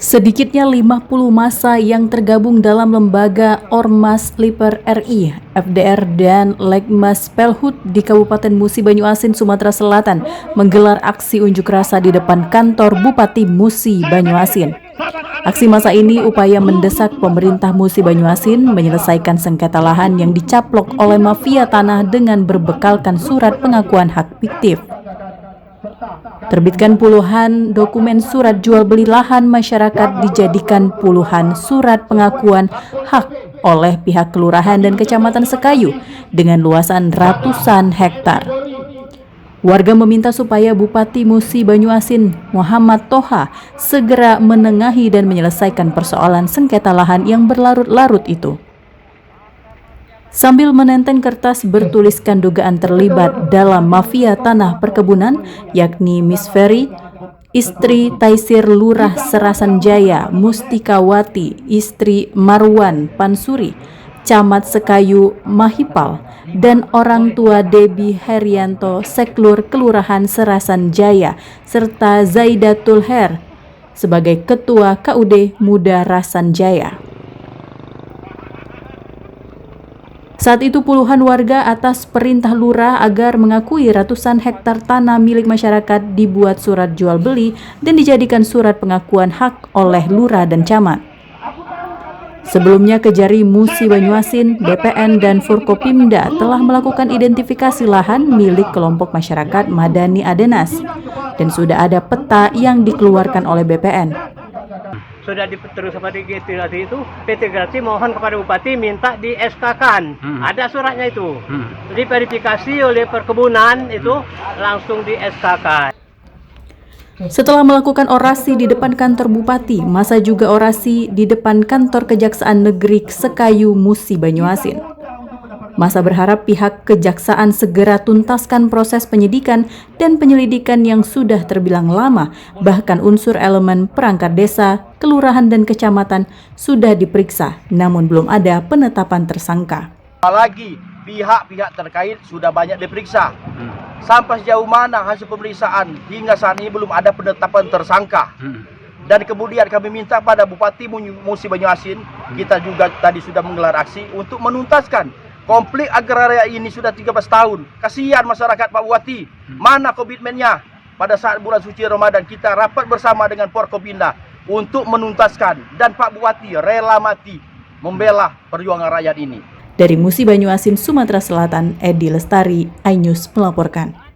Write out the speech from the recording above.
Sedikitnya 50 massa yang tergabung dalam lembaga Ormas Liper RI, FDR dan Legmas Pelhut di Kabupaten Musi Banyuasin, Sumatera Selatan menggelar aksi unjuk rasa di depan kantor Bupati Musi Banyuasin. Aksi massa ini upaya mendesak pemerintah Musi Banyuasin menyelesaikan sengketa lahan yang dicaplok oleh mafia tanah dengan berbekalkan surat pengakuan hak fiktif. Terbitkan puluhan dokumen surat jual beli lahan masyarakat dijadikan puluhan surat pengakuan hak oleh pihak kelurahan dan kecamatan Sekayu dengan luasan ratusan hektar. Warga meminta supaya Bupati Musi Banyuasin Muhammad Toha segera menengahi dan menyelesaikan persoalan sengketa lahan yang berlarut-larut itu. Sambil menenteng kertas bertuliskan dugaan terlibat dalam mafia tanah perkebunan, yakni Miss Ferry, istri Taisir Lurah Serasan Jaya, Mustikawati, istri Marwan Pansuri, Camat Sekayu Mahipal, dan orang tua Debi Herianto, Seklur Kelurahan Serasan Jaya, serta Zaidatul Her sebagai Ketua KUD Muda Rasan Jaya. Saat itu puluhan warga atas perintah lurah agar mengakui ratusan hektar tanah milik masyarakat dibuat surat jual beli dan dijadikan surat pengakuan hak oleh lurah dan camat. Sebelumnya Kejari Musi Banyuasin, BPN dan Forkopimda telah melakukan identifikasi lahan milik kelompok masyarakat Madani Adenas dan sudah ada peta yang dikeluarkan oleh BPN. Sudah terus seperti tadi itu, PT Grati mohon kepada Bupati minta di SK-kan. Ada suratnya itu. Diverifikasi oleh perkebunan itu langsung di SK-kan. Setelah melakukan orasi di depan kantor Bupati, massa juga orasi di depan kantor Kejaksaan Negeri Sekayu Musi Banyuasin. Massa berharap pihak kejaksaan segera tuntaskan proses penyidikan dan penyelidikan yang sudah terbilang lama, bahkan unsur elemen perangkat desa, kelurahan dan kecamatan sudah diperiksa, namun belum ada penetapan tersangka. Apalagi pihak-pihak terkait sudah banyak diperiksa. Sampai sejauh mana hasil pemeriksaan hingga saat ini belum ada penetapan tersangka. Dan kemudian kami minta pada Bupati Musi Banyuasin, kita juga tadi sudah menggelar aksi untuk menuntaskan konflik agraria ini sudah 13 tahun. Kasihan masyarakat Pak Bupati. Mana komitmennya? Pada saat bulan suci Ramadan kita rapat bersama dengan Forkopimda untuk menuntaskan. Dan Pak Bupati rela mati membela perjuangan rakyat ini. Dari Musi Banyuasin, Sumatera Selatan, Edi Lestari, iNews melaporkan.